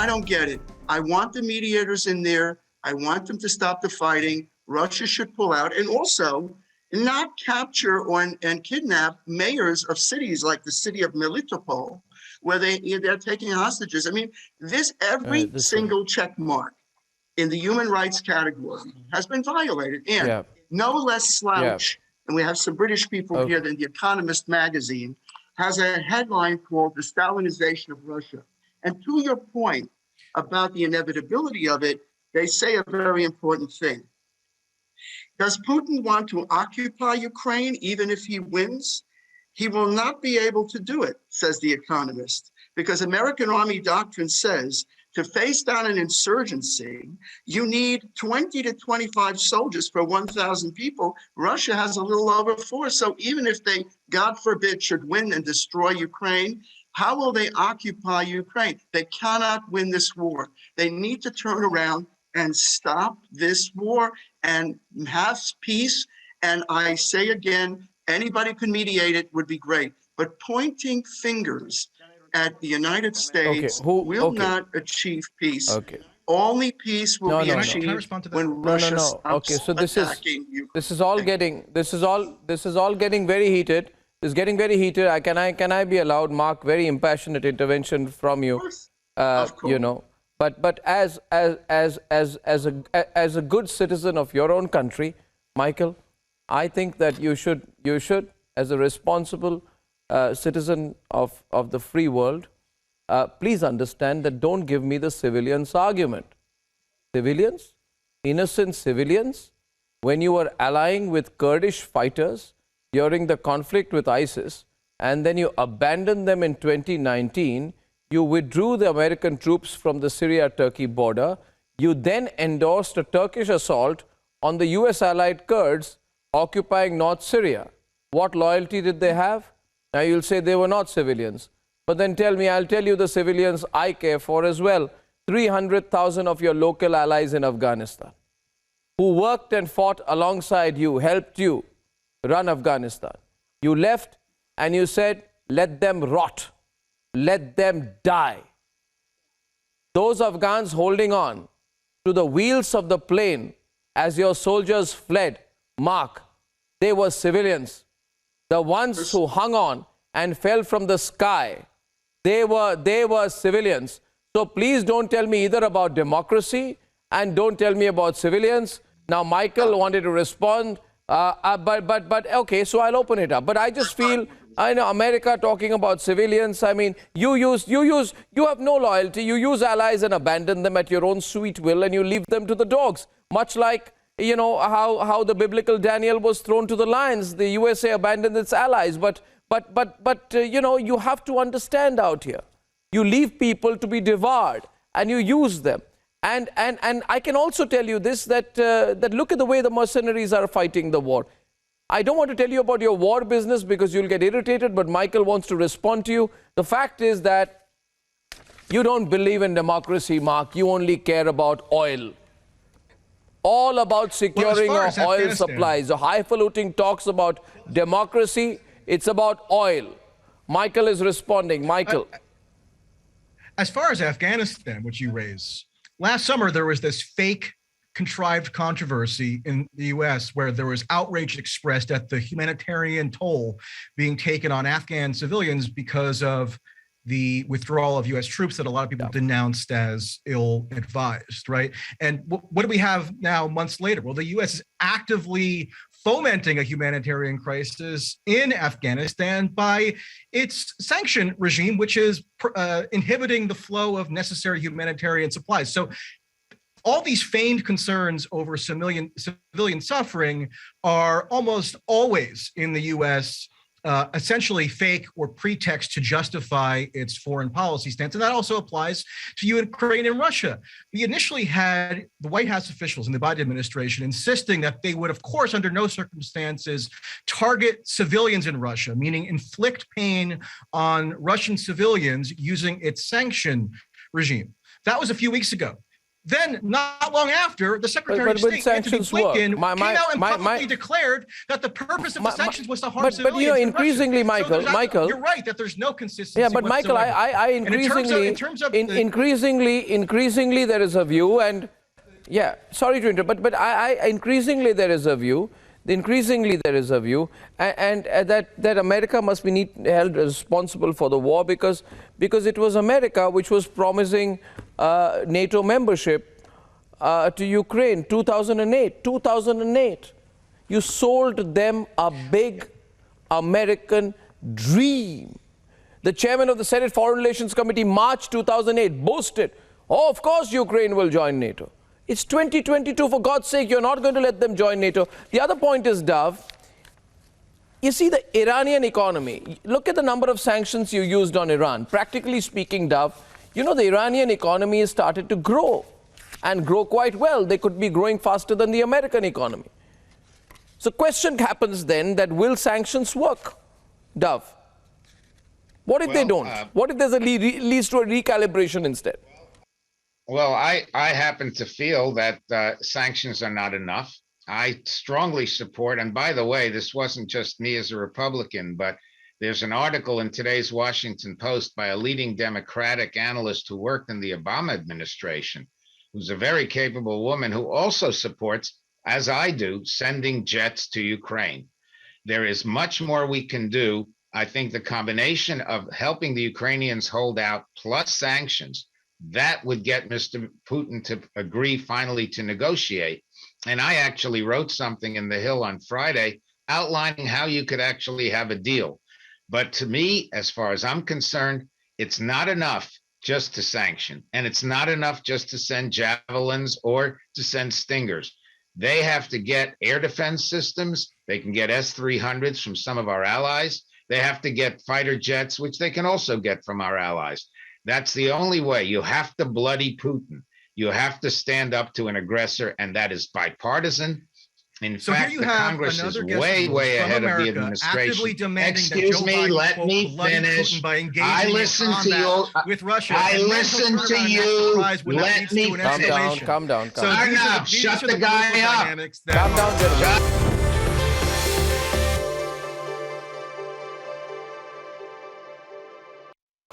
don't get it. I want the mediators in there. I want them to stop the fighting. Russia should pull out, and also not capture and kidnap mayors of cities like the city of Melitopol, where they're taking hostages. I mean, every single check mark in the human rights category has been violated, and no less slouch. And we have some British people here than The Economist magazine has a headline called "The Stalinization of Russia." And to your point about the inevitability of it, they say a very important thing. Does Putin want to occupy Ukraine even if he wins? He will not be able to do it, says The Economist, because American Army doctrine says to face down an insurgency, you need 20 to 25 soldiers for 1,000 people. Russia has a little over 4. So even if they, God forbid, should win and destroy Ukraine, how will they occupy Ukraine? They cannot win this war. They need to turn around and stop this war and have peace. And I say again, anybody can mediate it would be great. But pointing fingers at the United States will not achieve peace. Only peace will be achieved when Russia stops attacking Ukraine. This is all getting very heated. It's getting very heated. Can I be allowed, Mark, very impassionate intervention from you? Of course. You know, but as a good citizen of your own country, Michael, I think that you should, as a responsible citizen of the free world, please understand that don't give me the civilians argument. Civilians, innocent civilians, when you were allying with Kurdish fighters during the conflict with ISIS, and then you abandoned them in 2019, you withdrew the American troops from the Syria-Turkey border, you then endorsed a Turkish assault on the US allied Kurds occupying North Syria. What loyalty did they have? Now you'll say they were not civilians. But then tell me, I'll tell you the civilians I care for as well. 300,000 of your local allies in Afghanistan, who worked and fought alongside you, helped you run Afghanistan. You left and you said, let them rot. Let them die. Those Afghans holding on to the wheels of the plane as your soldiers fled, Mark, they were civilians. The ones who hung on and fell from the sky, they were civilians. So please don't tell me either about democracy and don't tell me about civilians. Now Michael wanted to respond, but okay, so I'll open it up. But I just feel, I know America talking about civilians. I mean, you have no loyalty. You use allies and abandon them at your own sweet will, and you leave them to the dogs. Much like, you know, how the biblical Daniel was thrown to the lions. The USA abandoned its allies. But you know, you have to understand out here. You leave people to be devoured, and you use them. And I can also tell you this, that look at the way the mercenaries are fighting the war. I don't want to tell you about your war business because you'll get irritated, but Michael wants to respond to you. The fact is that you don't believe in democracy, Mark. You only care about oil. All about securing our oil supplies. The highfalutin talks about democracy. It's about oil. Michael is responding. Michael. As far as Afghanistan, which you raise, last summer there was this fake contrived controversy in the US where there was outrage expressed at the humanitarian toll being taken on Afghan civilians because of the withdrawal of US troops that a lot of people denounced as ill-advised, right? And what do we have now months later? Well, the US is actively fomenting a humanitarian crisis in Afghanistan by its sanction regime, which is inhibiting the flow of necessary humanitarian supplies. So all these feigned concerns over civilian suffering are almost always in the US essentially fake or pretext to justify its foreign policy stance. And that also applies to Ukraine and Russia. We initially had the White House officials in the Biden administration insisting that they would, of course, under no circumstances, target civilians in Russia, meaning inflict pain on Russian civilians using its sanction regime. That was a few weeks ago. Then, not long after, the Secretary of State, Anthony sanctions work. Blinken, came out and publicly declared that the purpose of the sanctions was to harm civilians. But you know, in increasingly, Russia. Michael, you're right that there's no consistency. Yeah, but Michael, I increasingly, increasingly there is a view, and yeah, sorry to interrupt, but I increasingly there is a view. Increasingly there is a view, and that America must be held responsible for the war because it was America which was promising NATO membership to Ukraine. 2008. You sold them a big American dream. The chairman of the Senate Foreign Relations Committee, March 2008, boasted, oh, of course Ukraine will join NATO. It's 2022, for God's sake, you're not going to let them join NATO. The other point is, Dove, you see the Iranian economy. Look at the number of sanctions you used on Iran. Practically speaking, Dove, you know, the Iranian economy has started to grow and grow quite well. They could be growing faster than the American economy. So question happens then that will sanctions work, Dove? What if they don't? What if there's leads to a recalibration instead? Well, I happen to feel that sanctions are not enough. I strongly support, and by the way, this wasn't just me as a Republican, but there's an article in today's Washington Post by a leading Democratic analyst who worked in the Obama administration, who's a very capable woman who also supports, as I do, sending jets to Ukraine. There is much more we can do. I think the combination of helping the Ukrainians hold out plus sanctions, that would get Mr. Putin to agree finally to negotiate. And I actually wrote something in The Hill on Friday outlining how you could actually have a deal. But to me, as far as I'm concerned, it's not enough just to sanction. And it's not enough just to send javelins or to send stingers. They have to get air defense systems. They can get S-300s from some of our allies. They have to get fighter jets, which they can also get from our allies. That's the only way. You have to bloody Putin. You have to stand up to an aggressor, and that is bipartisan. In fact, the Congress is way ahead of the administration. Excuse me, let me finish. I listen to you. With Russia, I listen to you. Let me finish. Calm down. Arnab, shut the guy up. Calm down, gentlemen.